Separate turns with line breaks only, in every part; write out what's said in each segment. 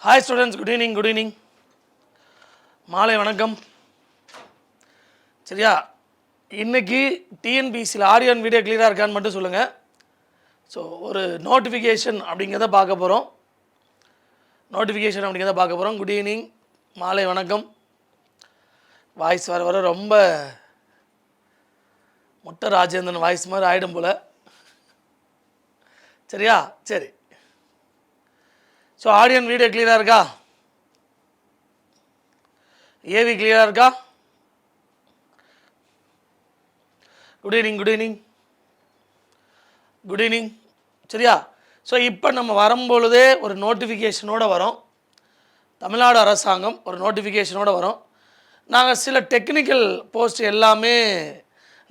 Hi students, good evening. மாலை வணக்கம். சரியா, இன்றைக்கி டிஎன்பிசியில் ஆடியோ வீடியோ கிளியராக இருக்கான்னு மட்டும் சொல்லுங்கள். ஸோ ஒரு நோட்டிஃபிகேஷன் அப்படிங்கிறத பார்க்க போகிறோம். குட் ஈவினிங், மாலை வணக்கம். வாய்ஸ் வர ரொம்ப மொட்டை ராஜேந்திரன் வாய்ஸ் மாதிரி ஆகிடும் போல். சரியா, சரி. ஸோ ஆடியோ வீடியோ கிளியராக இருக்கா? ஏவி கிளியராக இருக்கா? Good evening. சரியா, ஸோ இப்போ நம்ம வரும்பொழுதே ஒரு நோட்டிஃபிகேஷனோடு வரோம். தமிழ்நாடு அரசாங்கம் ஒரு நோட்டிஃபிகேஷனோடு வரோம். நாங்கள் சில டெக்னிக்கல் போஸ்ட் எல்லாமே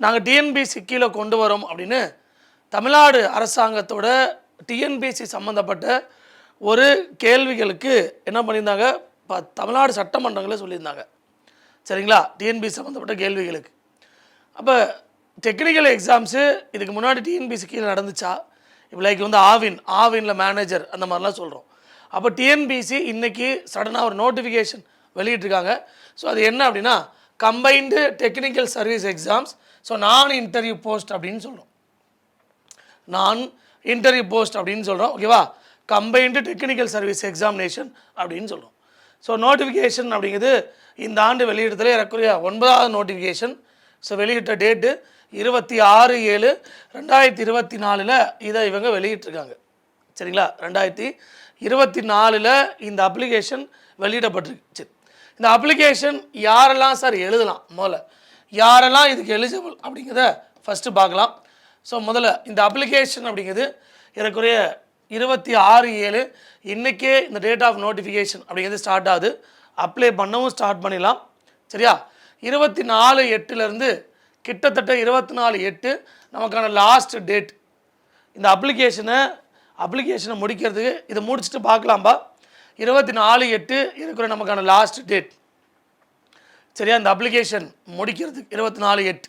நாங்கள் டிஎன்பிசி கீழே கொண்டு வரோம் அப்படின்னு தமிழ்நாடு அரசாங்கத்தோட டிஎன்பிசி சம்மந்தப்பட்ட ஒரு கேள்விகளுக்கு என்ன பண்ணியிருந்தாங்க, தமிழ்நாடு சட்டமன்றங்களில் சொல்லியிருந்தாங்க. சரிங்களா, டிஎன்பிசி சம்மந்தப்பட்ட கேள்விகளுக்கு. அப்போ டெக்னிக்கல் எக்ஸாம்ஸு இதுக்கு முன்னாடி டிஎன்பிசி கீழே நடந்துச்சா? இப்போ லைக் வந்து ஆவினில் மேனேஜர் அந்த மாதிரிலாம் சொல்கிறோம். அப்போ டிஎன்பிசி இன்றைக்கி சடனாக ஒரு நோட்டிஃபிகேஷன் வெளியிட்ருக்காங்க. ஸோ அது என்ன அப்படின்னா, combined technical service exams. So நான் இன்டர்வியூ போஸ்ட் அப்படின்னு சொல்கிறோம். ஓகேவா, கம்பைன்டு டெக்னிக்கல் சர்வீஸ் எக்ஸாமினேஷன் அப்படின்னு சொல்கிறோம். ஸோ நோட்டிஃபிகேஷன் அப்படிங்கிறது இந்த ஆண்டு வெளியிடத்தில் ஏறக்குறைய 9வது நோட்டிஃபிகேஷன். ஸோ வெளியிட்ட டேட்டு 26/7/2024 இதை இவங்க வெளியிட்டிருக்காங்க. சரிங்களா, 2024 இந்த அப்ளிகேஷன் வெளியிடப்பட்டிருக்கு. இந்த அப்ளிகேஷன் யாரெல்லாம் சார் எழுதலாம், முதல்ல யாரெல்லாம் இதுக்கு எலிஜிபிள் அப்படிங்கிறத ஃபஸ்ட்டு பார்க்கலாம். ஸோ முதல்ல இந்த அப்ளிகேஷன் அப்படிங்கிறது ஏறக்குறைய 26/7 இன்றைக்கே இந்த டேட் ஆஃப் நோட்டிஃபிகேஷன் அப்படிங்கிறது ஸ்டார்ட் ஆகுது. அப்ளை பண்ணவும் ஸ்டார்ட் பண்ணிடலாம். சரியா, 24/8 கிட்டத்தட்ட 24/8 நமக்கான லாஸ்ட் டேட். இந்த அப்ளிகேஷனை முடிக்கிறதுக்கு இதை முடிச்சுட்டு பார்க்கலாம்பா. 24/8 இருக்கிற நமக்கான லாஸ்ட் டேட். சரியா, இந்த அப்ளிகேஷன் முடிக்கிறதுக்கு 24/8.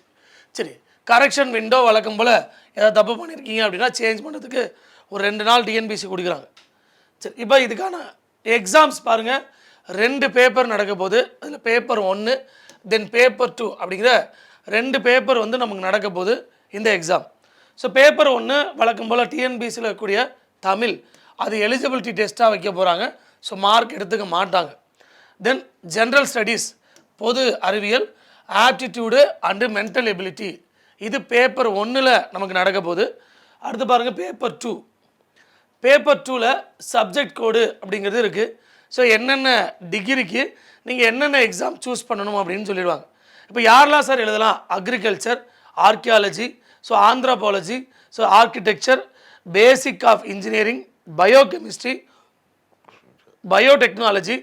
சரி, கரெக்ஷன் விண்டோ வழக்கம் போல் ஏதாவது தப்பு பண்ணியிருக்கீங்க அப்படின்னா சேஞ்ச் பண்ணுறதுக்கு ஒரு 2 நாள் டிஎன்பிசி கொடுக்குறாங்க. சரி, இப்போ இதுக்கான எக்ஸாம்ஸ் பாருங்கள். 2 பேப்பர் நடக்க போகுது. அதில் பேப்பர் 1 தென் பேப்பர் 2 அப்படிங்கிற 2 பேப்பர் வந்து நமக்கு நடக்க போகுது இந்த எக்ஸாம். ஸோ பேப்பர் 1 வழக்கம் போல் டிஎன்பிசியில் இருக்கக்கூடிய தமிழ், அது எலிஜிபிலிட்டி டெஸ்ட்டாக வைக்க போகிறாங்க. ஸோ மார்க் எடுத்துக்க மாட்டாங்க. தென் ஜென்ரல் ஸ்டடீஸ், பொது அறிவியல், ஆப்டிடியூடு அண்டு மென்டல் எபிலிட்டி, இது பேப்பர் 1 நமக்கு நடக்க போகுது. அடுத்து பாருங்கள் பேப்பர் 2. பேப்பர் 2 சப்ஜெக்ட் கோடு அப்படிங்கிறது இருக்குது. ஸோ என்னென்ன டிகிரிக்கு நீங்கள் என்னென்ன எக்ஸாம் சூஸ் பண்ணணும் அப்படின்னு சொல்லிடுவாங்க. இப்போ யாரெல்லாம் சார் எழுதலாம்? Agriculture, archaeology, so anthropology, so architecture, basic of engineering, biochemistry, biotechnology,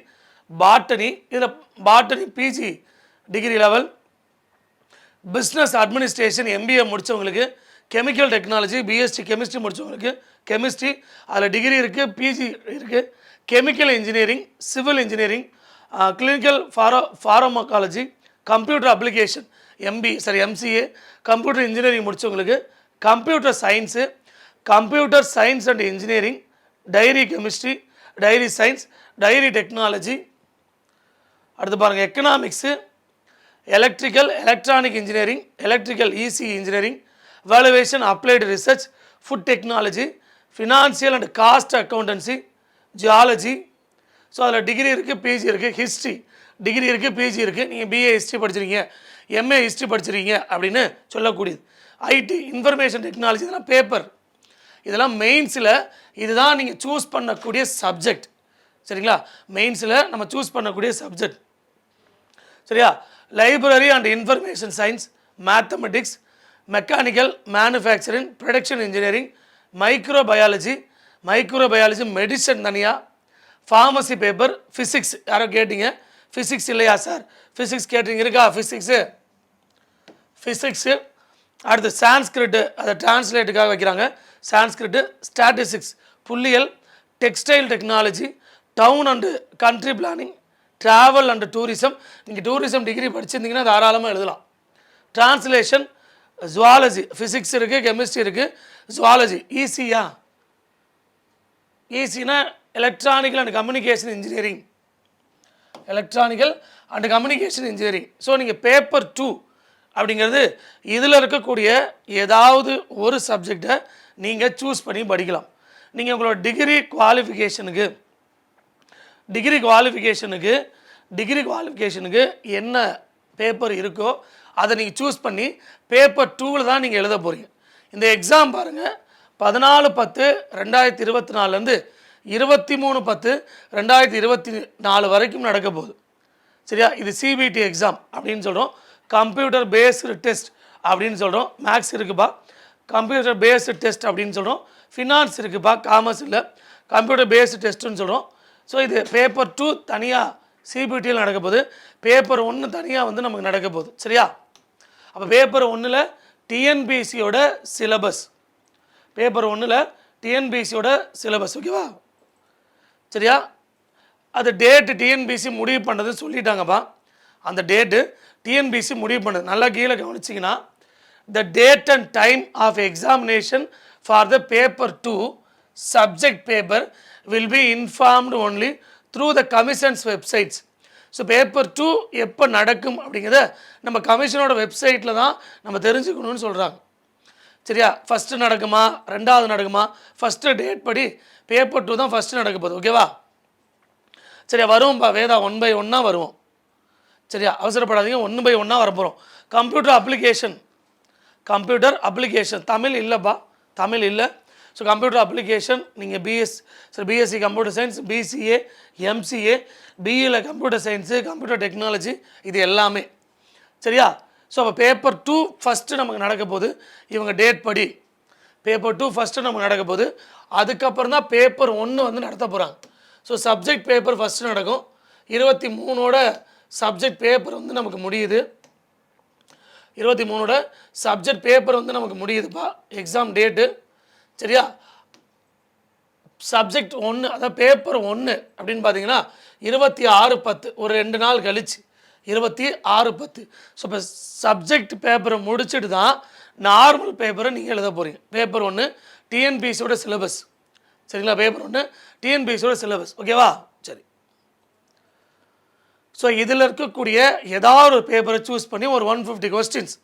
botany, இதில் botany PG degree level, business administration MBA முடித்தவங்களுக்கு, கெமிக்கல் டெக்னாலஜி பிஎஸ்சி கெமிஸ்ட்ரி முடித்தவங்களுக்கு கெமிஸ்ட்ரி, அதில் டிகிரி இருக்குது, பிஜி இருக்குது, chemical engineering, civil engineering, clinical pharmacology, computer application MCA, computer engineering முடித்தவங்களுக்கு computer science and engineering, dairy chemistry, dairy science, dairy technology. அடுத்து பாருங்கள் economics, electronic engineering, electrical EC engineering, valuation applied research, food technology, financial and cost accountancy, geology. So அதில் degree இருக்குது, PG இருக்குது. History degree இருக்குது, PG இருக்குது. நீங்கள் BA history படிச்சிருக்கீங்க, MA history படிச்சிருக்கீங்க அப்படின்னு சொல்லக்கூடியது. ஐடி, இன்ஃபர்மேஷன் டெக்னாலஜி, இதெல்லாம் பேப்பர், இதெல்லாம் மெயின்ஸில் இதுதான் நீங்கள் சூஸ் பண்ணக்கூடிய சப்ஜெக்ட். சரிங்களா, மெயின்ஸில் நம்ம சூஸ் பண்ணக்கூடிய சப்ஜெக்ட். சரியா, library and information science, mathematics, mechanical, manufacturing, production engineering, microbiology, medicine தனியாக, ஃபார்மசி பேப்பர், ஃபிசிக்ஸ். யாரோ கேட்டிங்க ஃபிசிக்ஸ் இல்லையா சார்? ஃபிசிக்ஸ் கேட்டிங்க, இருக்கா ஃபிசிக்ஸு? அடுத்து சான்ஸ்கிரிட்டு, அதை டிரான்ஸ்லேட்டுக்காக வைக்கிறாங்க. சான்ஸ்கிரிட்டு, ஸ்டாட்டிஸ்டிக்ஸ், புள்ளியல், textile technology, town and country planning, travel and tourism. நீங்கள் டூரிசம் டிகிரி படிச்சிருந்தீங்கன்னா தாராளமாக எழுதலாம். டிரான்ஸ்லேஷன், ஜுவாலஜி, ஃபிசிக்ஸ் இருக்குது, கெமிஸ்ட்ரி இருக்குது, ஜுவாலஜி. ஈஸினா electronical and communication engineering, electronical and communication engineering. So நீங்கள் பேப்பர் 2 அப்படிங்கிறது இதில் இருக்கக்கூடிய ஏதாவது ஒரு சப்ஜெக்டை நீங்கள் சூஸ் பண்ணி படிக்கலாம். நீங்கள் உங்களோட டிகிரி குவாலிஃபிகேஷனுக்கு என்ன பேப்பர் இருக்கோ அதை நீங்கள் சூஸ் பண்ணி பேப்பர் 2ல் தான் நீங்கள் எழுத போகிறீங்க. இந்த எக்ஸாம் பாருங்கள் 14/10/2024 23/10/2024 வரைக்கும் நடக்க போகுது. சரியா? இது சிபிடி எக்ஸாம் அப்படின்னு சொல்கிறோம், கம்ப்யூட்டர் பேஸ்டு டெஸ்ட் அப்படின்னு சொல்கிறோம். மேக்ஸ் இருக்குப்பா, கம்ப்யூட்டர் பேஸ்டு டெஸ்ட் அப்படின்னு சொல்கிறோம். ஃபினான்ஸ் இருக்குப்பா, காமர்ஸ் இல்லை, கம்ப்யூட்டர் பேஸ்டு டெஸ்ட்டுன்னு சொல்கிறோம். ஸோ இது பேப்பர் 2 தனியாக சிபிடியில் நடக்க போகுது, பேப்பர் 1 தனியாக வந்து நமக்கு நடக்க போகுது. சரியா? அப்போ பேப்பர் 1ல் டிஎன்பிசியோட சிலபஸ், பேப்பர் 1ல் டிஎன்பிசியோட சிலபஸ். ஓகேவா? சரியா? அது டேட்டு டிஎன்பிசி முடிவு பண்ணுறதுன்னு சொல்லிட்டாங்கப்பா. அந்த டேட்டு டிஎன்பிசி முடிவு பண்ணுறது நல்லா கீழே கவனிச்சிங்கன்னா, the date and time of examination for the paper 2 subject paper will be informed only through the commission's websites. So paper 2 எப்போ நடக்கும் அப்படிங்கிறத நம்ம கமிஷனோட வெப்சைட்டில் தான் நம்ம தெரிஞ்சுக்கணும்னு சொல்கிறாங்க. சரியா? ஃபஸ்ட்டு நடக்குமா, ரெண்டாவது நடக்குமா, ஃபஸ்ட்டு டேட் படி பேப்பர் 2 தான் ஃபஸ்ட்டு நடக்க போகுது. ஓகேவா? சரியா? வருவோம்ப்பா, வேதா 1 by 1 வருவோம். சரியா? அவசரப்படாதீங்க, 1 by 1 வரப்போகிறோம். கம்ப்யூட்டர் அப்ளிகேஷன் தமிழ் இல்லைப்பா, தமிழ் இல்லை. ஸோ கம்ப்யூட்டர் அப்ளிகேஷன் நீங்கள் BSc computer science, BCA, MCA, பிஇயில் கம்ப்யூட்டர் சயின்ஸு, கம்ப்யூட்டர் டெக்னாலஜி, இது எல்லாமே. சரியா? ஸோ அப்போ பேப்பர் 2 ஃபஸ்ட்டு நமக்கு நடக்க போகுது. இவங்க டேட் படி பேப்பர் 2 ஃபஸ்ட்டு நமக்கு நடக்க போகுது. அதுக்கப்புறம் தான் பேப்பர் 1 வந்து நடத்த போகிறாங்க. ஸோ சப்ஜெக்ட் பேப்பர் ஃபஸ்ட்டு நடக்கும். 23ஓட சப்ஜெக்ட் பேப்பர் வந்து நமக்கு முடியுது. 23ஓட சப்ஜெக்ட் பேப்பர் வந்து நமக்கு முடியுதுப்பா, எக்ஸாம் டேட்டு. சரியா? சப்ஜெக்ட் 1 அதாவது பேப்பர் 1 அப்படின்னு பார்த்தீங்கன்னா 26/10, ஒரு 2 நாள் கழிச்சு 26/10. ஸோ இப்போ சப்ஜெக்ட் பேப்பரை முடிச்சுட்டு தான் நார்மல் பேப்பரை நீங்கள் எழுத போகிறீங்க. பேப்பர் 1 டிஎன்பிசியோட சிலபஸ். சரிங்களா? பேப்பர் 1 டிஎன்பிசியோட சிலபஸ். ஓகேவா? சரி. ஸோ இதில் இருக்கக்கூடிய ஏதாவது ஒரு பேப்பரை சூஸ் பண்ணி ஒரு 150 கொஸ்டின்ஸ்.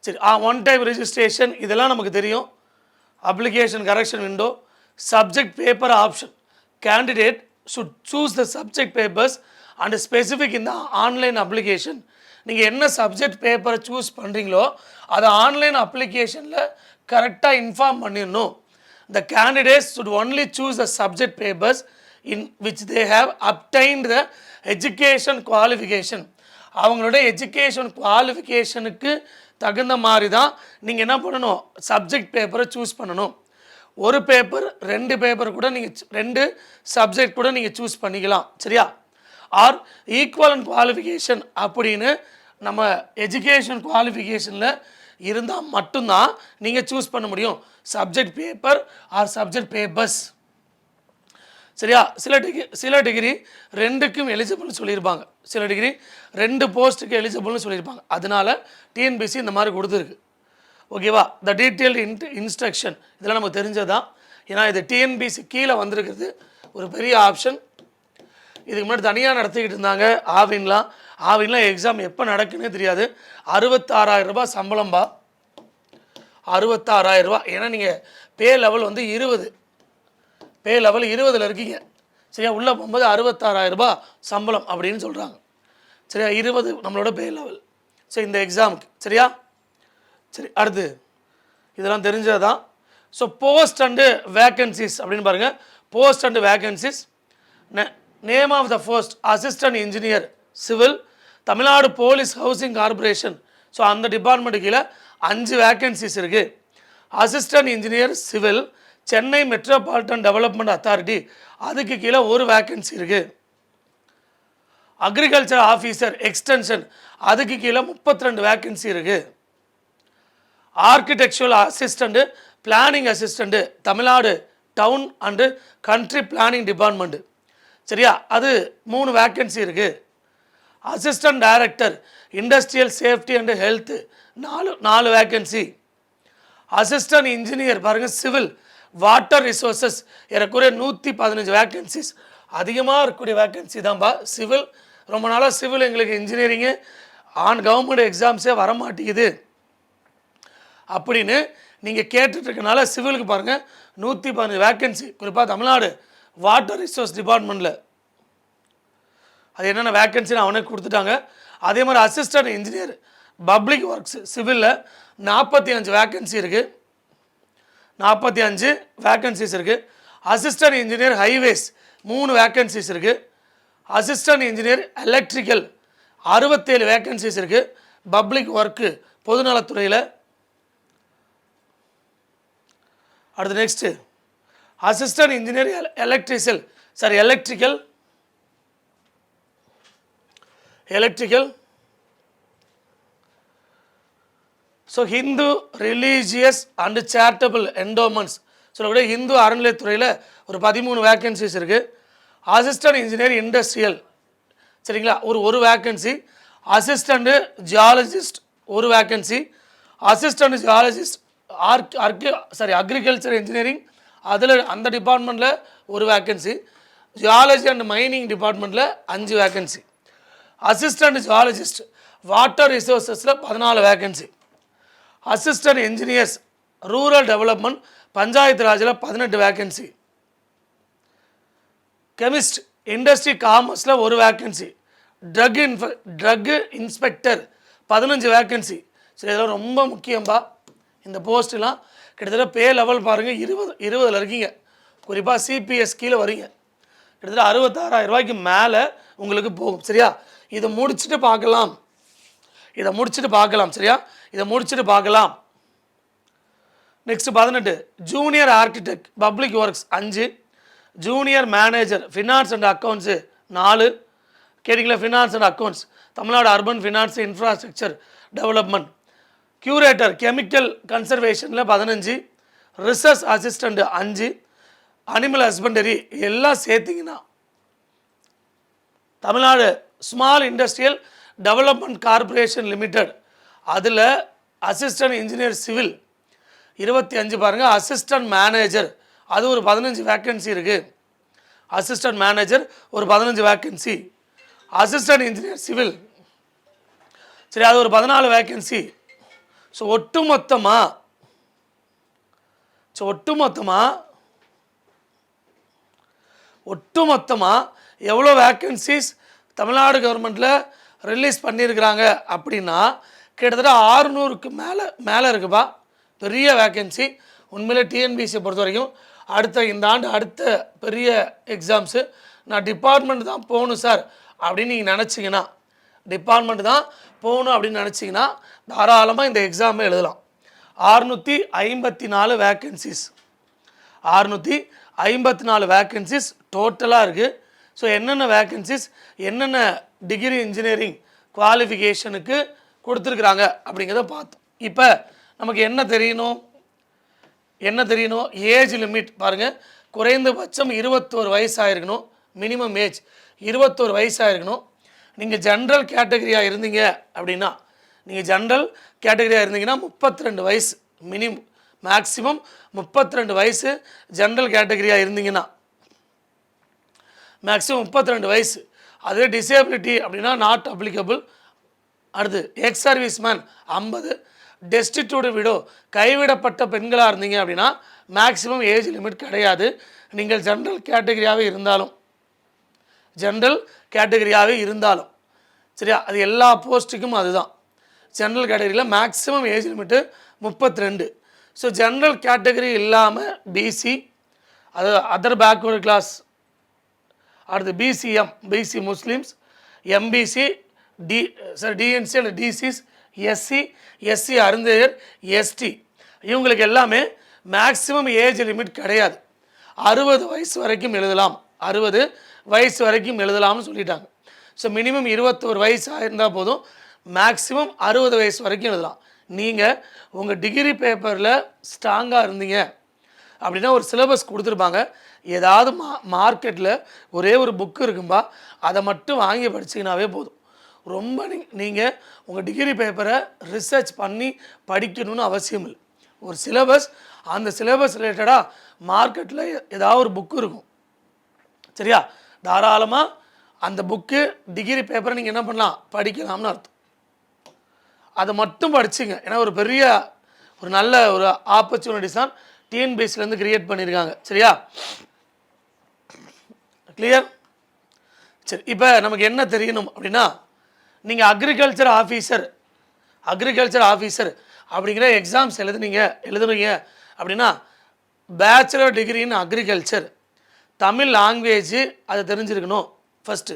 சரி, ஒன் டைம் ரெஜிஸ்ட்ரேஷன் இதெல்லாம் நமக்கு தெரியும். Application correction window, subject paper option. Candidate should choose the subject papers and specific இந்த ஆன்லைன் அப்ளிகேஷன். நீங்கள் என்ன சப்ஜெக்ட் பேப்பரை சூஸ் பண்ணுறீங்களோ அதை ஆன்லைன் அப்ளிகேஷனில் கரெக்டாக இன்ஃபார்ம் பண்ணிடணும். The candidates should only choose the subject papers in which they have obtained the education qualification. அவங்களோட எஜுகேஷன் குவாலிஃபிகேஷனுக்கு தகுந்த மாதிரி தான் நீங்கள் என்ன பண்ணணும், சப்ஜெக்ட் பேப்பரை சூஸ் பண்ணணும். ஒரு பேப்பர் 2 பேப்பர் கூட நீங்கள் 2 சப்ஜெக்ட் கூட நீங்கள் சூஸ் பண்ணிக்கலாம். சரியா? ஆர் ஈக்குவலன்ட் குவாலிஃபிகேஷன் அப்படின்னு நம்ம எஜுகேஷன் குவாலிஃபிகேஷனில் இருந்தால் மட்டும்தான் நீங்கள் சூஸ் பண்ண முடியும் subject paper R subject papers. சரியா? சில டிகிரி 2க்கும் எலிஜிபிள்னு சொல்லியிருப்பாங்க, சில டிகிரி 2 போஸ்ட்டுக்கு எலிஜிபிள்னு சொல்லியிருப்பாங்க. அதனால டிஎன்பிசி இந்த மாதிரி கொடுத்துருக்கு. ஓகேவா? த டீட்டெயில்டு இன்ஸ்ட்ரக்ஷன் இதெல்லாம் நமக்கு தெரிஞ்சதான். ஏன்னா இது டிஎன்பிசி கீழே வந்திருக்குது ஒரு பெரிய ஆப்ஷன். இதுக்கு முன்னாடி தனியாக நடத்திக்கிட்டு இருந்தாங்க ஆவின்லாம் எக்ஸாம் எப்போ நடக்குன்னே தெரியாது. 66,000 ரூபாய் சம்பளம்பா, 66,000 ரூபா. ஏன்னா நீங்கள் பே லெவல் வந்து 20, பே லெவல் 20ல் இருக்கீங்க. சரியா? உள்ளே போகும்போது 66,000 ரூபாய் சம்பளம் அப்படின்னு சொல்கிறாங்க. சரியா? 20 நம்மளோட பே லெவல். சரி, இந்த எக்ஸாமுக்கு. சரியா? சரி, அடுத்து இதெல்லாம் தெரிஞ்சது தான். ஸோ போஸ்ட் அண்டு வேக்கன்சிஸ் அப்படின்னு பாருங்கள். Post and vacancies. Name of the post assistant engineer civil, Tamil Nadu police housing corporation. So அந்த டிபார்ட்மெண்ட்டு கீழே 5 வேக்கன்சிஸ் இருக்குது. Assistant engineer civil, Chennai metropolitan development authority, அதுக்கு கீழே ஒரு வேக்கன்சி இருக்குது. அக்ரிகல்ச்சர் ஆஃபீஸர் எக்ஸ்டென்ஷன், அதுக்கு கீழே 32 வேக்கன்சி இருக்குது. Architectural assistant, planning assistant, Tamil Nadu town and country planning department. சரியா? அது 3 வேக்கன்சி இருக்குது. Assistant director industrial safety and health 4 vacancy. Assistant engineer பாருங்கள் சிவில் வாட்டர் ரிசோர்ஸஸ் ஏறக்குறைய 115 வேக்கன்சிஸ் அதிகமாக இருக்கக்கூடிய வேக்கன்சி தான்ப்பா சிவில். ரொம்ப நாளாக சிவில் எங்களுக்கு இன்ஜினியரிங்கு கவர்மெண்ட் எக்ஸாம்ஸே வரமாட்டேங்குது அப்படின்னு நீங்கள் கேட்டுட்ருக்கனால சிவிலுக்கு பாருங்கள் 115 வேக்கன்சி. குறிப்பாக தமிழ்நாடு வாட்டர் ரிசோர்ஸ் டிபார்ட்மெண்ட்டில் அது என்னென்ன வேக்கன்சின்னு அவனே கொடுத்துட்டாங்க. அதே மாதிரி அசிஸ்டன்ட் இன்ஜினியர் பப்ளிக் ஒர்க்ஸ் சிவிலில் 45 வேக்கன்சி இருக்குது, 45 வேக்கன்சிஸ் இருக்குது. அசிஸ்டன்ட் இன்ஜினியர் ஹைவேஸ் 3 வேக்கன்சிஸ் இருக்குது. அசிஸ்டன்ட் இன்ஜினியர் எலக்ட்ரிக்கல் 67 வேக்கன்சிஸ் இருக்குது. பப்ளிக் ஒர்க்கு பொதுநலத்துறையில். அடுத்து next assistant engineer electrical. So Hindu religious and charitable endowments சொல்லக்கூடிய ஹிந்து அறநிலையத்துறையில் ஒரு 13 வேக்கன்சிஸ் இருக்குது. அசிஸ்டன்ட் இன்ஜினியர் இண்டஸ்ட்ரியல் சரிங்களா ஒரு வேக்கன்சி. அசிஸ்டண்ட்டு ஜியாலஜிஸ்ட் ஒரு vacancy. Assistant geologist agriculture engineering அதில் அந்த டிபார்ட்மெண்ட்டில் ஒரு வேக்கன்சி. ஜியாலஜி அண்ட் மைனிங் டிபார்ட்மெண்ட்டில் 5 வேக்கன்சி. அசிஸ்டண்ட் ஜியாலஜிஸ்ட் வாட்டர் ரிசோர்ஸஸில் 14 vacancy. Assistant engineers rural development panchayat ராஜில் 18 வேக்கன்சி. கெமிஸ்ட் இண்டஸ்ட்ரி காமர்ஸில் ஒரு vacancy. Drug inspector 15 vacancy. So இதெல்லாம் ரொம்ப முக்கியம்பா. இந்த போஸ்ட்லாம் கிட்டத்தட்ட பே லெவல் பாருங்கள் 20 இருக்கீங்க. குறிப்பாக சிபிஎஸ் கீழே வரீங்க. கிட்டத்தட்ட 66,000 ரூபாய்க்கு மேலே உங்களுக்கு போகும். சரியா? இதை முடிச்சுட்டு பார்க்கலாம் சரியா? இதை முடிச்சுட்டு பார்க்கலாம். Next 18 junior architect public works 5. Junior manager finance and accounts 4. கேட்டிங்களா? Finance and accounts Tamil Nadu urban finance infrastructure development. Curator chemical கன்சர்வேஷனில் 15. Research assistant 5. அனிமல் ஹஸ்பண்டரி எல்லாம் சேர்த்திங்கன்னா Tamil Nadu small industrial development corporation limited அதில் அசிஸ்டன்ட் இன்ஜினியர் சிவில் 25 பாருங்கள். Assistant manager அது ஒரு 15 vacancy இருக்குது. Assistant manager ஒரு 15 வேக்கன்சி. அசிஸ்டன்ட் இன்ஜினியர் சிவில் சரி அது ஒரு 14 வேக்கன்சி. ஸோ ஒட்டுமொத்தமாக எவ்வளோ வேக்கன்சிஸ் தமிழ்நாடு கவர்மெண்ட்டில் ரிலீஸ் பண்ணியிருக்கிறாங்க அப்படின்னா கிட்டத்தட்ட 600க்கு மேலே இருக்குப்பா. பெரிய வேக்கன்சி. உண்மையிலே டிஎன்பிசியை பொறுத்த வரைக்கும் இந்த ஆண்டு அடுத்த பெரிய எக்ஸாம்ஸு நான் டிபார்ட்மெண்ட் தான் போகணும் சார் அப்படின்னு நீங்கள் நினச்சிங்கன்னா தாராளமாக இந்த எக்ஸாமை எழுதலாம். 654 வேக்கன்சிஸ் 654 வேக்கன்சிஸ் டோட்டலாக இருக்குது. ஸோ என்னென்ன வேக்கன்சிஸ் என்னென்ன டிகிரி இன்ஜினியரிங் குவாலிஃபிகேஷனுக்கு கொடுத்துருக்குறாங்க அப்படிங்கிறத பார்த்தோம். இப்போ நமக்கு என்ன தெரியணும் ஏஜ் லிமிட் பாருங்கள். குறைந்தபட்சம் 21 வயசாயிருக்கணும். Minimum age 21 வயசாயிருக்கணும். நீங்கள் ஜென்ரல் கேட்டகரியாக இருந்தீங்க அப்படின்னா 32 வயசு மினிமம். மேக்ஸிமம் 32 வயசு ஜென்ரல் கேட்டகரியாக இருந்தீங்கன்னா மேக்ஸிமம் 32 வயசு. அதே டிசேபிலிட்டி அப்படின்னா நாட் அப்ளிகபிள். அடுத்து ex service man 50. Destitute widow கைவிடப்பட்ட பெண்களாக இருந்தீங்க அப்படின்னா மேக்ஸிமம் ஏஜ் லிமிட் கிடையாது. நீங்கள் ஜென்ரல் கேட்டகரியாகவே இருந்தாலும் சரியா? அது எல்லா போஸ்ட்டுக்கும் அதுதான். ஜென்ரல் கேட்டகரியில் maximum age limit 32. So general category இல்லாமல் பிசி அது அதர் பேக்வர்டு கிளாஸ். அடுத்து பிசி முஸ்லீம்ஸ், எம்பிசி டிஎன்சி அல்லது டிசிஸ், எஸ்சி அருந்தையர், எஸ்டி இவங்களுக்கு எல்லாமே மேக்ஸிமம் ஏஜ் லிமிட் கிடையாது. 60 வயசு வரைக்கும் எழுதலாம்னு சொல்லிட்டாங்க. ஸோ மினிமம் 21 வயசு இருந்தால் போதும். மேக்ஸிமம் 60 வயசு வரைக்கும் எழுதலாம். நீங்கள் உங்கள் டிகிரி பேப்பரில் ஸ்ட்ராங்காக இருந்தீங்க அப்படின்னா ஒரு சிலபஸ் கொடுத்துருப்பாங்க. ஏதாவது மார்க்கெட்டில் ஒரே ஒரு புக்கு இருக்கும்பா, அதை மட்டும் வாங்கி படிச்சிங்கனாவே போதும். ரொம்ப நீங்கள் உங்கள் டிகிரி பேப்பரை ரிசர்ச் பண்ணி படிக்கணும்னு அவசியம் இல்லை. ஒரு சிலபஸ், அந்த சிலபஸ் ரிலேட்டடாக மார்க்கெட்டில் ஏதாவது ஒரு புக்கு இருக்கும், சரியா? தாராளமாக அந்த புக்கு டிகிரி பேப்பரை நீங்கள் என்ன பண்ணலாம், படிக்கலாம்னு அர்த்தம். அதை மட்டும் படிச்சுங்க. ஏன்னா ஒரு பெரிய ஒரு நல்ல ஒரு ஆப்பர்ச்சுனிட்டிஸ் தான் டிஎன்பிஎஸ்சிலேருந்து கிரியேட் பண்ணியிருக்காங்க, சரியா? கிளியர்? சரி, இப்போ நமக்கு என்ன தெரியணும் அப்படின்னா, நீங்கள் அக்ரிகல்ச்சர் ஆஃபீஸர் அப்படிங்கிற எக்ஸாம்ஸ் எழுதுனீங்க அப்படின்னா bachelor degree in agriculture, Tamil language அதை தெரிஞ்சிருக்கணும் ஃபஸ்ட்டு.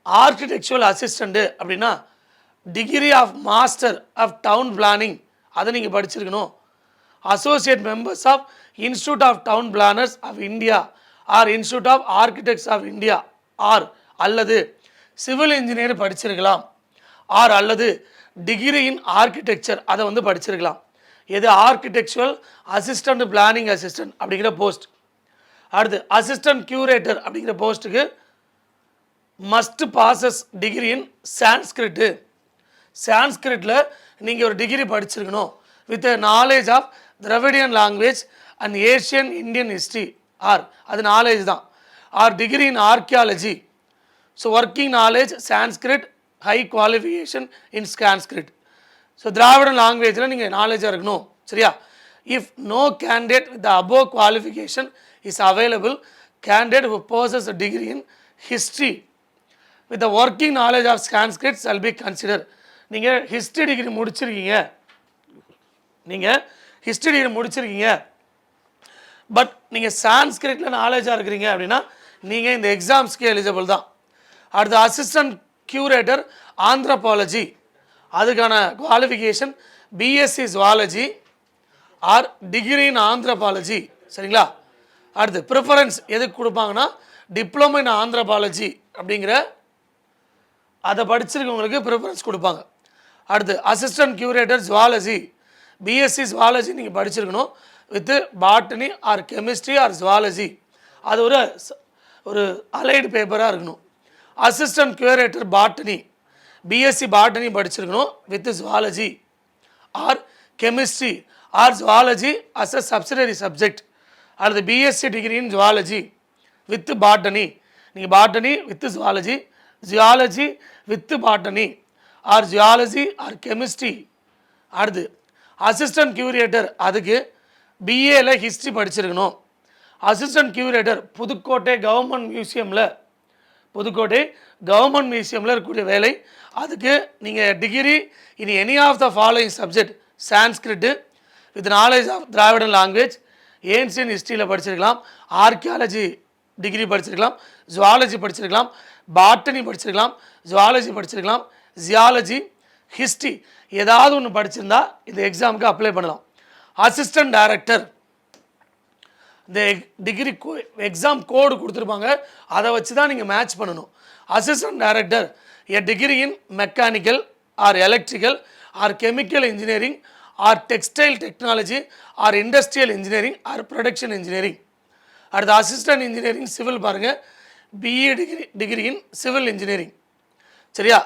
ஆர்கிடெக்சுரல் அசிஸ்டண்ட்டு அப்படின்னா degree of master of town planning அதை நீங்கள் படிச்சிருக்கணும். Associate members of institute of town planners of India or institute of architects of India அல்லது சிவில் இன்ஜினியர் படிச்சிருக்கலாம், அல்லது degree in architecture அதை படிச்சிருக்கலாம். எது? ஆர்கிடெக்சுரல் அசிஸ்டண்ட் பிளானிங் அசிஸ்டன்ட் அப்படிங்கிற போஸ்ட். அடுத்து அசிஸ்டன்ட் கியூரேட்டர் அப்படிங்கிற போஸ்ட்டுக்கு மஸ்ட் பாசஸ் டிகிரி இன் சான்ஸ்கிரிட்டில் நீங்கள் ஒரு டிகிரி படிச்சிருக்கணும் with knowledge of Dravidian language and Asian Indian history அது நாலேஜ் தான். Degree in archaeology, so working knowledge Sanskrit, high qualification in Sanskrit. So Dravidian லாங்குவேஜில் நீங்கள் நாலேஜாக இருக்கணும், சரியா? If no candidate with above qualification is available, candidate who possesses a degree in history with the working knowledge of Sanskrit shall be considered. நீங்கள் history degree முடிச்சிருக்கீங்க, but நீங்கள் சான்ஸ்கிரிட்டில் நாலேஜாக இருக்கிறீங்க அப்படின்னா நீங்கள் இந்த எக்ஸாம்ஸ்க்கு எலிஜிபிள் தான். அடுத்து அசிஸ்டன்ட் கியூரேட்டர் ஆந்த்ரோபாலஜி, அதுக்கான qualification BSc zoology R degree in anthropology, சரிங்களா? அடுத்து ப்ரிஃபரன்ஸ் எதுக்கு கொடுப்பாங்கன்னா டிப்ளமோ இன் ஆந்த்ரோபாலஜி அப்படிங்கிற அதை படிச்சிருக்கவங்களுக்கு ப்ரிஃபரன்ஸ் கொடுப்பாங்க. அடுத்து assistant curator zoology, BSc zoology நீங்கள் படிச்சிருக்கணும் with botany or chemistry or zoology, அது ஒரு அலைடு பேப்பராக இருக்கணும். Assistant curator botany, BSc botany படிச்சிருக்கணும் with zoology or chemistry or zoology as a subsidiary subject. அல்லது BSc degree in zoology with botany, நீங்கள் botany with zoology with botany or zoology or chemistry. அடுத்து assistant curator, அதுக்கு பிஏல history படிச்சிருக்கணும். Assistant curator Pudukkottai government மியூசியமில் இருக்கக்கூடிய வேலை, அதுக்கு நீங்கள் degree in any of the following subject Sanskrit with knowledge of Dravidian language, ancient ஹிஸ்ட்ரியில் படிச்சிருக்கலாம், ஆர்கியாலஜி டிகிரி படிச்சிருக்கலாம், ஜுவாலஜி படிச்சிருக்கலாம், பாட்டனி படிச்சிருக்கலாம், ஜுவாலஜி படிச்சிருக்கலாம், ஜியாலஜி, ஹிஸ்ட்ரி ஏதாவது ஒன்று படிச்சிருந்தா இந்த எக்ஸாமுக்கு அப்ளை பண்ணலாம். அசிஸ்டன்ட் டைரக்டர், இந்த டிகிரி எக்ஸாம் கோடு கொடுத்துருப்பாங்க, அதை வச்சு தான் நீங்கள் மேட்ச் பண்ணணும். Assistant director a degree in mechanical or electrical or chemical engineering or textile technology or industrial engineering or production engineering. அடுத்து அசிஸ்டன்ட் இன்ஜினியரிங் சிவில் பாருங்கள், BE degree in civil engineering, சரியா?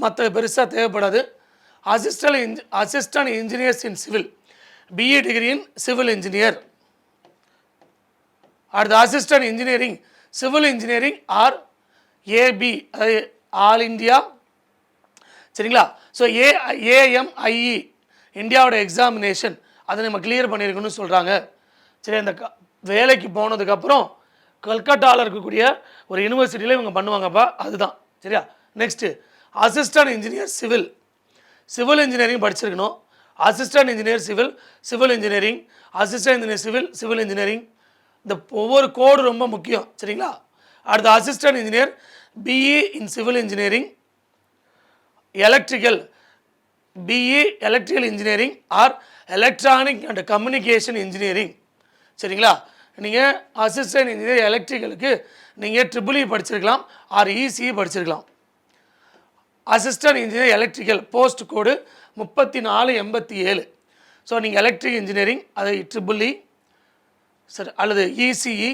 மற்ற பெருசாக தேவைப்படாது. Assistant engineers in civil, BE degree in civil engineer. அடுத்து assistant engineering civil engineering or AB, அதாவது all India, சரிங்களா? So AMIE இந்தியாவோட எக்ஸாமினேஷன் அதை நம்ம கிளியர் பண்ணியிருக்கணும்னு சொல்கிறாங்க. சரி, அந்த வேலைக்கு போனதுக்கப்புறம் கல்கட்டாவில் இருக்கக்கூடிய ஒரு யூனிவர்சிட்டியில் இவங்க பண்ணுவாங்கப்பா, அதுதான், சரியா? Next assistant engineer civil engineering படிச்சிருக்கணும். Assistant engineer civil engineering, assistant engineer civil engineering, இந்த ஒவ்வொரு கோடு ரொம்ப முக்கியம், சரிங்களா? அடுத்து assistant engineer BE in civil engineering, electrical BE electrical engineering or electronic and communication engineering, சரிங்களா? நீங்கள் அசிஸ்டன்ட் இன்ஜினியர் எலக்ட்ரிக்கலுக்கு நீங்கள் ட்ரிபிள் இ படிச்சிருக்கலாம் ஆர் இசிஇ படிச்சிருக்கலாம். Assistant engineer electrical post code 3487. So நீங்கள் எலக்ட்ரிக் இன்ஜினியரிங் அதை ட்ரிபிள் இ சரி அல்லது ECE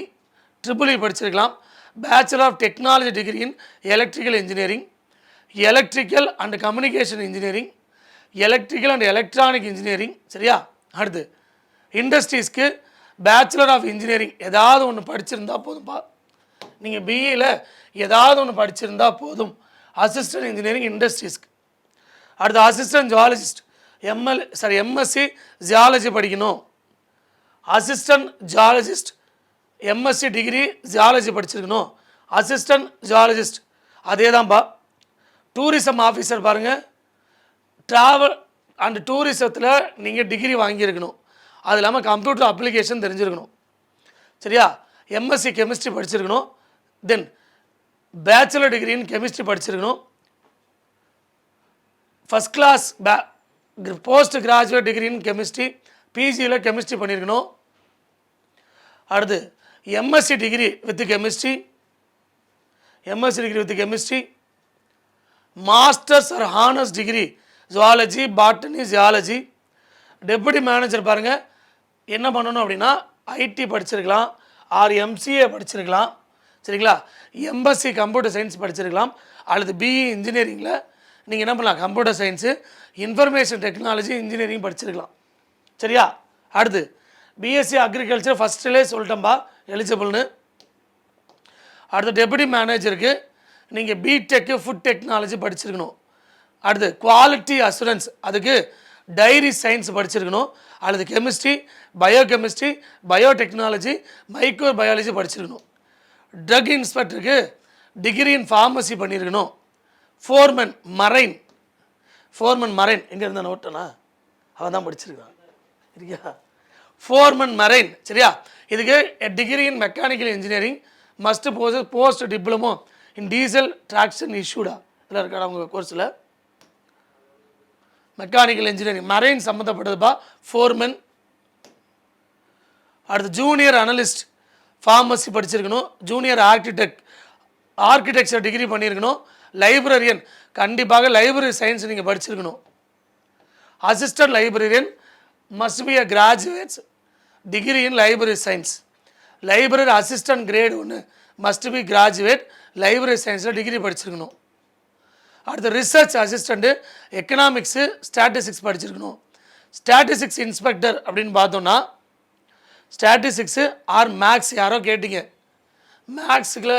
triple E படிச்சிருக்கலாம். Bachelor of technology degree in electrical engineering, electrical and communication engineering, electrical and electronic engineering, சரியா? அடுத்து இண்டஸ்ட்ரீஸ்க்கு bachelor of engineering ஏதாவது ஒன்று படிச்சிருந்தா போதும்பா. நீங்கள் பிஇயில் ஏதாவது ஒன்று படிச்சிருந்தா போதும் அசிஸ்டன்ட் இன்ஜினியரிங் இண்டஸ்ட்ரீஸ்க்கு. அடுத்து அசிஸ்டன்ட் ஜுவாலஜிஸ்ட் எம்எஸ்சி ஜியாலஜி படிக்கணும். Assistant geologist MSc degree geology படிச்சிருக்கணும். அசிஸ்டன்ட் ஜியாலஜிஸ்ட் அதே தான்ப்பா. டூரிசம் ஆஃபீஸர் பாருங்கள், ட்ராவல் அண்ட் டூரிசத்தில் நீங்கள் டிகிரி வாங்கியிருக்கணும். அது இல்லாமல் கம்ப்யூட்டர் அப்ளிகேஷன் தெரிஞ்சிருக்கணும். சரியா? எம்எஸ்சி கெமிஸ்ட்ரி படிச்சிருக்கணும். Then bachelor degree in chemistry படிச்சிருக்கணும். First class post graduate degree in chemistry பிஜியில் கெமிஸ்ட்ரி பண்ணியிருக்கணும். அடுத்து MSc degree with chemistry, masters or honours degree zoology, botany, geology. Deputy manager பாருங்கள் என்ன பண்ணணும் அப்படின்னா ஐடி படிச்சிருக்கலாம், ஆர் எம்சிஏ படிச்சிருக்கலாம். சரிங்களா? எம்எஸ்சி கம்ப்யூட்டர் சயின்ஸ் படிச்சிருக்கலாம். அல்லது பிஇ இன்ஜினியரிங்கில் நீங்கள் என்ன பண்ணலாம், computer science, information technology engineering படிச்சிருக்கலாம். சரியா? அடுத்து பிஎஸ்சி அக்ரிகல்ச்சர் ஃபஸ்ட்டிலே சொல்லிட்டோம்பா எலிஜிபிள்னு. அடுத்து டெப்யூட்டி மேனேஜருக்கு நீங்கள் பிடெக்கு ஃபுட் டெக்னாலஜி படிச்சிருக்கணும். அடுத்து குவாலிட்டி அசூரன்ஸ் அதுக்கு டைரி சயின்ஸ் படிச்சிருக்கணும். அல்லது chemistry, biochemistry, biotechnology, micro biology படிச்சிருக்கணும். ட்ரக் இன்ஸ்பெக்டருக்கு டிகிரி இன் ஃபார்மசி பண்ணியிருக்கணும். ஃபோர்மன் மரைன் எங்கே இருந்தால் நோட்டனா அவன் தான் படிச்சிருக்கான் சரியா? Foreman marine. சரியா? இதுக்கு degree in mechanical engineering must post diploma in diesel traction இஷ்யூடா இதில் இருக்காடா உங்கள் கோர்ஸில். மெக்கானிக்கல் இன்ஜினியரிங் மரைன் சம்மந்தப்பட்டதுப்பா ஃபோர்மன். அடுத்து ஜூனியர் அனலிஸ்ட் ஃபார்மசி படிச்சிருக்கணும். ஜூனியர் ஆர்கிடெக்சர் டிகிரி பண்ணியிருக்கணும். லைப்ரரியன் கண்டிப்பாக லைப்ரரி சயின்ஸ் நீங்கள் படிச்சிருக்கணும். Assistant librarian must be a graduates degree in library science. Library assistant great 1 must be graduate library சயின்ஸில் டிகிரி படிச்சிருக்கணும். அடுத்து ரிசர்ச் அசிஸ்டண்ட்டு எக்கனாமிக்ஸு ஸ்டாட்டிஸ்டிக்ஸ் படிச்சிருக்கணும். Statistics inspector அப்படின்னு பார்த்தோன்னா ஸ்டாட்டிஸ்டிக்ஸு ஆர் மேக்ஸ் யாரோ கேட்டிங்க, மேக்ஸுக்குள்ள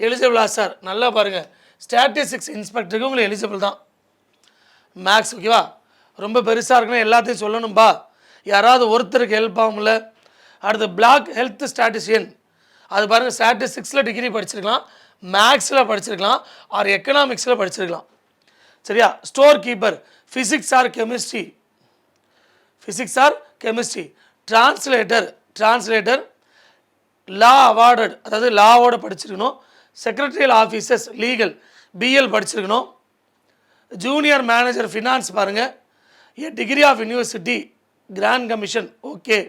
எலிஜிபிளா சார்? நல்லா பாருங்கள், ஸ்டாட்டிஸ்டிக்ஸ் இன்ஸ்பெக்டருக்கு உங்களுக்கு எலிஜிபிள் தான் மேக்ஸ். ஓகேவா? ரொம்ப பெருசாக இருக்குன்னு எல்லாத்தையும் சொல்லணும்பா, யாராவது ஒருத்தருக்கு ஹெல்ப் ஆகும்ல. அடுத்து பிளாக் ஹெல்த் ஸ்டாட்டிஸ்டியன் அது பாருங்கள், ஸ்டாட்டிஸ்டிக்ஸில் டிகிரி படிச்சிருக்கலாம், மேக்ஸில் படிச்சிருக்கலாம், ஆர் எக்கனாமிக்ஸில் படிச்சிருக்கலாம். சரியா? Store keeper physics or chemistry. Translator law awarded அதாவது லாவோட படிச்சிருக்கணும். செக்ரட்டரியல் ஆஃபீஸர்ஸ் லீகல் பிஎல் படிச்சிருக்கணும். ஜூனியர் மேனேஜர் ஃபினான்ஸ் பாருங்கள், a degree of university grant commission okay.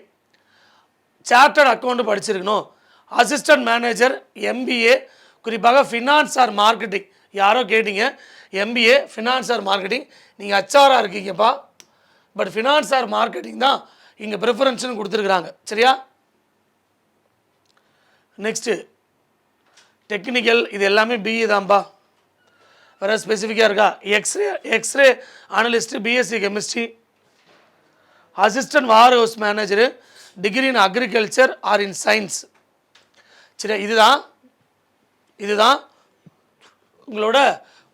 Chartered account படிச்சிருக்கணும். அசிஸ்டன்ட் மேனேஜர் எம்பிஏ குறிப்பாக ஃபினான்ஸ் ஆர் மார்க்கெட்டிங் யாரோ கேட்டிங்க, எம்பிஏ ஃபினான்ஸ் ஆர் மார்க்கெட்டிங். நீங்கள் ஹச்ஆராக இருக்கீங்கப்பா, பட் ஃபினான்ஸ் ஆர் மார்க்கெட்டிங் தான் இங்கே ப்ரிஃபரன்ஸ்னு கொடுத்துருக்குறாங்க. சரியா? நெக்ஸ்ட்டு டெக்னிக்கல் இது எல்லாமே பிஇ தான்ப்பா, வேறு ஸ்பெசிஃபிக்காக இருக்கா? X-ray analyst BSc chemistry. Assistant warehouse manager degree in agriculture or in science. சரி, இதுதான் உங்களோட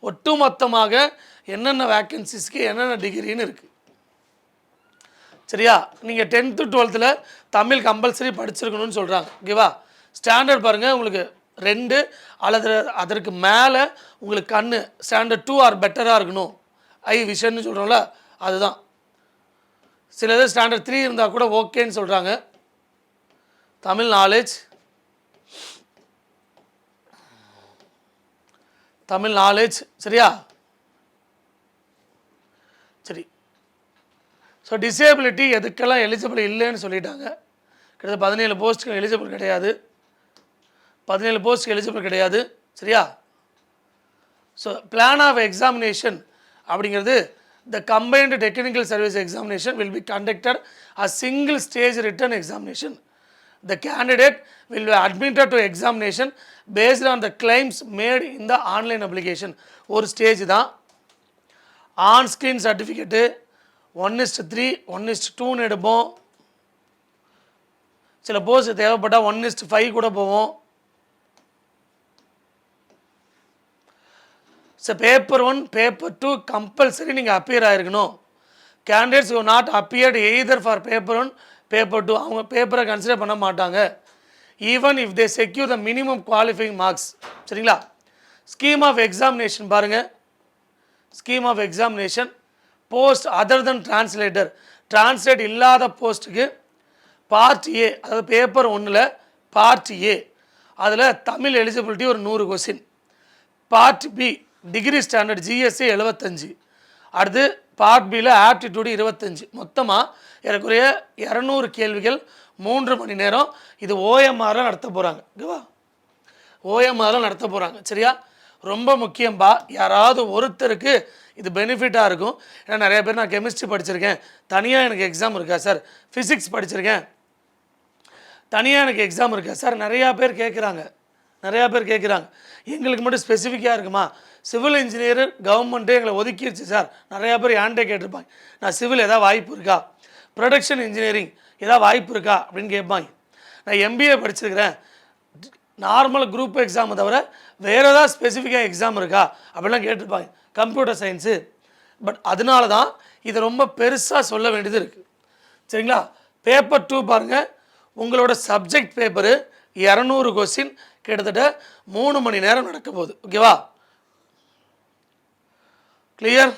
ஒட்டுமொத்தமாக என்னென்ன வேக்கன்சிஸ்க்கு என்னென்ன டிகிரின்னு இருக்குது. சரியா? நீங்கள் 10th 12th தமிழ் கம்பல்சரி படிச்சிருக்கணும்னு சொல்கிறாங்க. ஓகேவா? ஸ்டாண்டர்ட் பாருங்கள், உங்களுக்கு 2 அல்லது அதற்கு மேலே உங்களுக்கு கண்ணு ஸ்டாண்டர்ட் 2 ஆர் பெட்டராக இருக்கணும். ஐ விஷன்னு சொல்கிறோம்ல அதுதான். சிலது ஸ்டாண்டர்ட் 3 இருந்தால் கூட ஓகேன்னு சொல்கிறாங்க. தமிழ் நாலேஜ் சரியா? சரி. ஸோ டிசேபிலிட்டி எதுக்கெல்லாம் எலிஜிபிள் இல்லைன்னு சொல்லிட்டாங்க. கிட்டத்தட்ட 17 போஸ்ட்டுக்கு எலிஜிபிள் கிடையாது. சரியா? ஸோ பிளான் ஆஃப் எக்ஸாமினேஷன் அப்படிங்கிறது the combined technical service examination will be conducted a single stage written examination. The candidate will be admitted to examination based on the claims made in the online application. ஒரு stage தான். On screen certificate 1:3 1:2 எடுப்போம். சில post தேவைப்பட்டால் 1:5 கூட போவோம். So paper 1 paper 2 compulsory நீங்கள் appear ஆகிருக்கணும். Candidates you not appeared either for paper 1 paper 2 அவங்க பேப்பரை கன்சிடர் பண்ண மாட்டாங்க. Even if they secure the minimum qualifying marks. சரிங்களா? ஸ்கீம் ஆஃப் எக்ஸாமினேஷன் பாருங்கள். Scheme of examination post other then translator, translate இல்லாத போஸ்ட்டுக்கு பார்ட் ஏ, அதாவது பேப்பர் 1ல் பார்ட் ஏ அதில் தமிழ் எலிஜிபிலிட்டி ஒரு 100 question. Part B degree standard GSC 75. அடுத்து part பியில் ஆப்டிடியூடு 25. மொத்தமாக ஏறக்குறைய 200 கேள்விகள் 3 மணி நேரம். இது ஓஎம்ஆரில் நடத்த போகிறாங்க. ஓகேவா? ஓஎம்ஆரில் நடத்த போகிறாங்க. சரியா? ரொம்ப முக்கியம்பா. யாராவது ஒருத்தருக்கு இது பெனிஃபிட்டாக இருக்கும். ஏன்னா நிறைய பேர் நான் கெமிஸ்ட்ரி படிச்சிருக்கேன், தனியாக எனக்கு எக்ஸாம் இருக்கா சார், ஃபிசிக்ஸ் படிச்சிருக்கேன், தனியாக எனக்கு எக்ஸாம் இருக்கா சார், நிறையா பேர் கேட்குறாங்க. எங்களுக்கு மட்டும் ஸ்பெசிஃபிக்காக இருக்குமா? சிவில் இன்ஜினியர் கவர்மெண்ட்டே எங்களை ஒதுக்கிடுச்சு சார். நிறையா பேர் ஏன்டே கேட்டிருப்பாங்க, நான் சிவில் எதாவது வாய்ப்பு இருக்கா, ப்ரொடக்ஷன் இன்ஜினியரிங் ஏதாவது வாய்ப்பு இருக்கா அப்படின்னு கேட்பாங்க. நான் எம்பிஏ படிச்சிருக்கிறேன், நார்மல் குரூப் எக்ஸாமை தவிர வேறு ஏதாவது ஸ்பெசிஃபிக்காக எக்ஸாம் இருக்கா அப்படிலாம் கேட்டிருப்பாங்க, கம்ப்யூட்டர் சயின்ஸு. பட் அதனால தான் இதை ரொம்ப பெருசாக சொல்ல வேண்டியது இருக்குது. சரிங்களா? பேப்பர் 2 பாருங்கள். உங்களோட சப்ஜெக்ட் பேப்பரு 200 கொஸ்டின், கிட்டத்தட்ட 3 மணி நேரம் நடக்க போகுது. ஓகேவா? கிளியர்?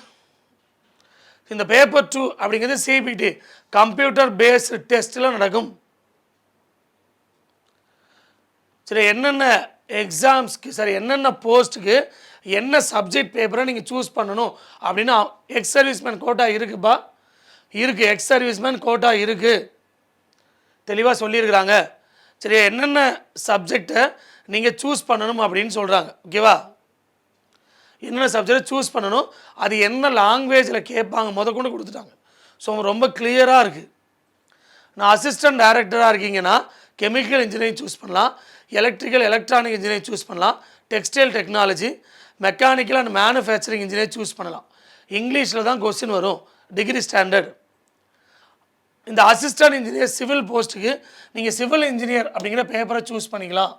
இந்த பேப்பர் 2 அப்படிங்கிறது சிபிடி கம்ப்யூட்டர் பேஸ்டு டெஸ்ட்டில் நடக்கும். சரி, என்னென்ன எக்ஸாம்ஸ்க்கு சரி என்னென்ன போஸ்ட்டுக்கு என்ன சப்ஜெக்ட் பேப்பரை நீங்கள் சூஸ் பண்ணணும் அப்படின்னா எக்ஸ் சர்வீஸ்மேன் கோட்டா இருக்குப்பா, இருக்குது. எக்ஸ் சர்வீஸ்மேன் கோட்டா இருக்குது, தெளிவாக சொல்லியிருக்கிறாங்க. சரி, என்னென்ன சப்ஜெக்டை நீங்கள் சூஸ் பண்ணணும் அப்படின்னு சொல்கிறாங்க. ஓகேவா? என்னென்ன சப்ஜெக்டை சூஸ் பண்ணணும், அது என்ன லாங்குவேஜில் கேட்பாங்க கொண்டு கொடுத்துட்டாங்க. ஸோ ரொம்ப கிளியராக இருக்குது. நான் அசிஸ்டன்ட் டைரக்டராக இருக்கீங்கன்னா கெமிக்கல் இன்ஜினியரிங் சூஸ் பண்ணலாம், எலக்ட்ரானிக் இன்ஜினியரிங் சூஸ் பண்ணலாம், textile technology, mechanical and manufacturing engineering choose பண்ணலாம். இங்கிலீஷில் தான் கொஸ்டின் வரும், டிகிரி ஸ்டாண்டர்ட். இந்த அசிஸ்டன்ட் இன்ஜினியர் சிவில் போஸ்ட்டுக்கு நீங்கள் சிவில் இன்ஜினியர் அப்படிங்கிற பேப்பரை சூஸ் பண்ணிக்கலாம்.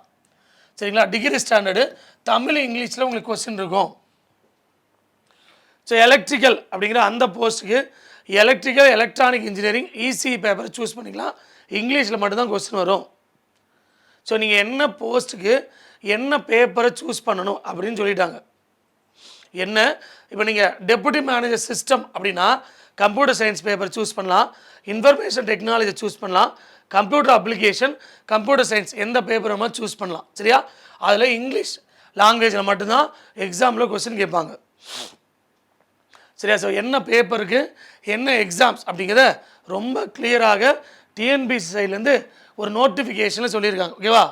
சரிங்களா? டிகிரி ஸ்டாண்டர்டு தமிழ் இங்கிலீஷில் உங்களுக்கு கொஸ்டின் இருக்கும். ஸோ எலக்ட்ரிக்கல் அப்படிங்கிற அந்த போஸ்ட்டுக்கு எலக்ட்ரானிக் இன்ஜினியரிங் இசி பேப்பரை சூஸ் பண்ணிக்கலாம், இங்கிலீஷில் மட்டும்தான் கொஸ்டின் வரும். ஸோ நீங்கள் என்ன போஸ்ட்டுக்கு என்ன பேப்பரை சூஸ் பண்ணணும் அப்படின்னு சொல்லிட்டாங்க. என்ன இப்போ நீங்கள் டெப்யூட்டி மேனேஜர் சிஸ்டம் அப்படின்னா கம்ப்யூட்டர் சயின்ஸ் பேப்பர் சூஸ் பண்ணலாம், இன்ஃபர்மேஷன் டெக்னாலஜி சூஸ் பண்ணலாம், கம்ப்யூட்டர் அப்ளிகேஷன், கம்ப்யூட்டர் சயின்ஸ் எந்த பேப்பர் வேணால் சூஸ் பண்ணலாம். சரியா? அதில் இங்கிலீஷ் லாங்குவேஜில் மட்டும்தான் எக்ஸாமில் கொஸ்டின் கேட்பாங்க. சரியா? ஸோ என்ன பேப்பருக்கு என்ன எக்ஸாம்ஸ் அப்படிங்கிறத ரொம்ப கிளியராக டிஎன்பிசி சைட்லேருந்து ஒரு நோட்டிஃபிகேஷனில் சொல்லியிருக்காங்க. ஓகேவா?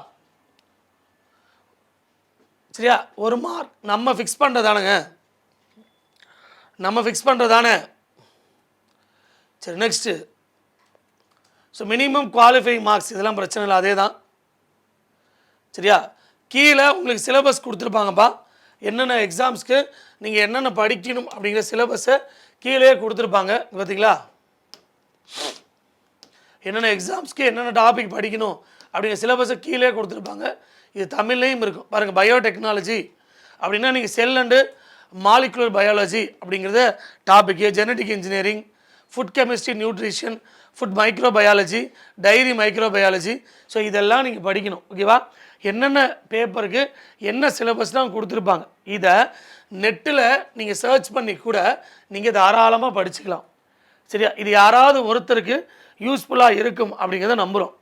சரியா? ஒரு மார்க் நம்ம ஃபிக்ஸ் பண்ணுறதானுங்க, சரி, next. So minimum qualifying marks இதெல்லாம் பிரச்சனை இல்லை, அதே தான். சரியா? கீழே உங்களுக்கு சிலபஸ் கொடுத்துருப்பாங்கப்பா, என்னென்ன எக்ஸாம்ஸ்க்கு நீங்கள் என்னென்ன படிக்கணும் அப்படிங்கிற சிலபஸை கீழே கொடுத்துருப்பாங்க. பார்த்தீங்களா? என்னென்ன எக்ஸாம்ஸ்க்கு என்னென்ன டாபிக் படிக்கணும் அப்படிங்கிற சிலபஸை கீழே கொடுத்துருப்பாங்க. இது தமிழ்லேயும் இருக்கும் பாருங்கள். பயோடெக்னாலஜி அப்படின்னா நீங்கள் செல் அண்டு மாலிகுலர் பயாலஜி அப்படிங்கிறத topic, genetic engineering, food chemistry, nutrition, food microbiology, dairy microbiology. So இதெல்லாம் நீங்கள் படிக்கணும். ஓகேவா? என்னென்ன பேப்பருக்கு என்ன சிலபஸ்லாம் கொடுத்துருப்பாங்க, இதை நெட்டில் நீங்கள் சர்ச் பண்ணி கூட நீங்கள் தாராளமாக படிச்சுக்கலாம். சரியா? இது யாராவது ஒருத்தருக்கு யூஸ்ஃபுல்லாக இருக்கும் அப்படிங்கிறத நம்புகிறோம்.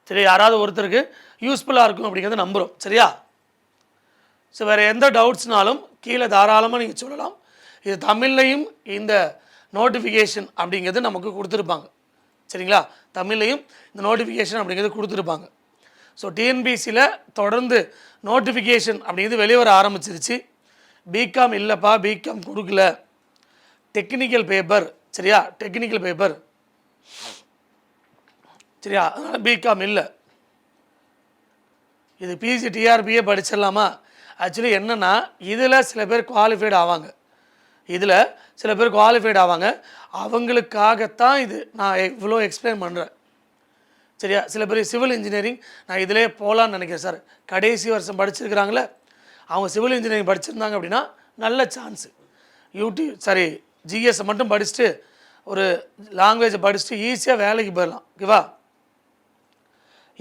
சரி, யாராவது ஒருத்தருக்கு யூஸ்ஃபுல்லாக இருக்கும் அப்படிங்கிறத நம்புகிறோம். சரியா? ஸோ வேறு எந்த டவுட்ஸ்னாலும் கீழே தாராளமாக நீங்கள் சொல்லலாம். இது தமிழ்லையும் இந்த நோட்டிஃபிகேஷன் அப்படிங்கிறது நமக்கு கொடுத்துருப்பாங்க. சரிங்களா? தமிழ்லையும் இந்த நோட்டிஃபிகேஷன் அப்படிங்கிறது கொடுத்துருப்பாங்க. ஸோ டிஎன்பிசியில் தொடர்ந்து நோட்டிஃபிகேஷன் அப்படிங்கிறது வெளியே வர ஆரம்பிச்சிருச்சு. பிகாம் இல்லைப்பா, பிகாம் கொடுக்கல, டெக்னிக்கல் பேப்பர். சரியா? Technical paper. சரியா? அதனால் பிகாம் இல்லை. இது பிஜி டிஆர்பியே படிச்சிடலாமா? ஆக்சுவலி என்னென்னா இதில் சில பேர் குவாலிஃபைடு ஆவாங்க, அவங்களுக்காகத்தான் இது நான் இவ்வளோ எக்ஸ்பிளைன் பண்ணுறேன். சரியா? சில பேர் சிவில் இன்ஜினியரிங் நான் இதிலே போகலான்னு நினைக்கிறேன் சார், கடைசி வருஷம் படிச்சிருக்கிறாங்களே அவங்க சிவில் இன்ஜினியரிங் படிச்சிருந்தாங்க அப்படின்னா நல்ல சான்ஸு. ஜிஎஸ்ஸை மட்டும் படிச்சுட்டு ஒரு லாங்குவேஜை படிச்சுட்டு ஈஸியாக வேலைக்கு போயிடலாம். ஓகேவா?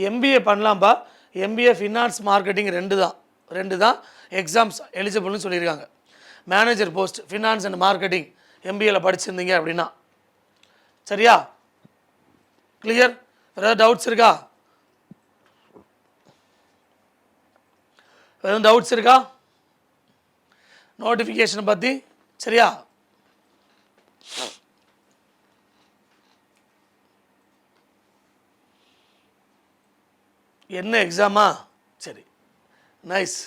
எம்பிஏ பண்ணலாம்ப்பா. எம்பிஏ ஃபினான்ஸ் மார்க்கெட்டிங் ரெண்டு தான் எக்ஸாம்ஸ் எலிஜிபிள்னு சொல்லியிருக்காங்க. Manager post finance and marketing எம்பிஏல படிச்சிருந்தீங்க அப்படின்னா. சரியா? கிளியர்? வேறு டவுட்ஸ் இருக்கா? வேறு டவுட்ஸ் இருக்கா நோட்டிஃபிகேஷனை பற்றி? சரியா? என்ன எக்ஸாமா? சரி, நைஸ்.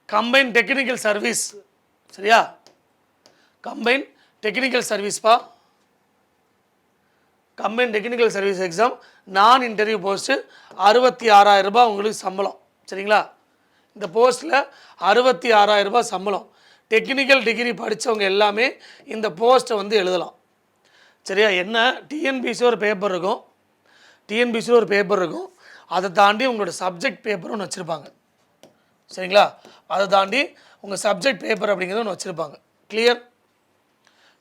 Combine technical service. சரியா? கம்பைன் டெக்னிக்கல் சர்வீஸ்ப்பா. கம்பைன் டெக்னிக்கல் சர்வீஸ் எக்ஸாம் நான் இன்டர்வியூ போஸ்ட்டு 66,000 ரூபாய் உங்களுக்கு சம்பளம். சரிங்களா? இந்த போஸ்ட்டில் 66,000 ரூபாய் சம்பளம். டெக்னிக்கல் டிகிரி படித்தவங்க எல்லாமே இந்த போஸ்ட்டை வந்து எழுதலாம். சரியா? என்ன டிஎன்பிசி ஒரு பேப்பர் இருக்கும், அதை தாண்டி உங்களோட சப்ஜெக்ட் பேப்பர் ஒன்று வச்சுருப்பாங்க. சரிங்களா? அதை தாண்டி உங்கள் சப்ஜெக்ட் பேப்பர் அப்படிங்கிறது ஒன்று வச்சுருப்பாங்க. கிளியர்?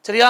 சரியா?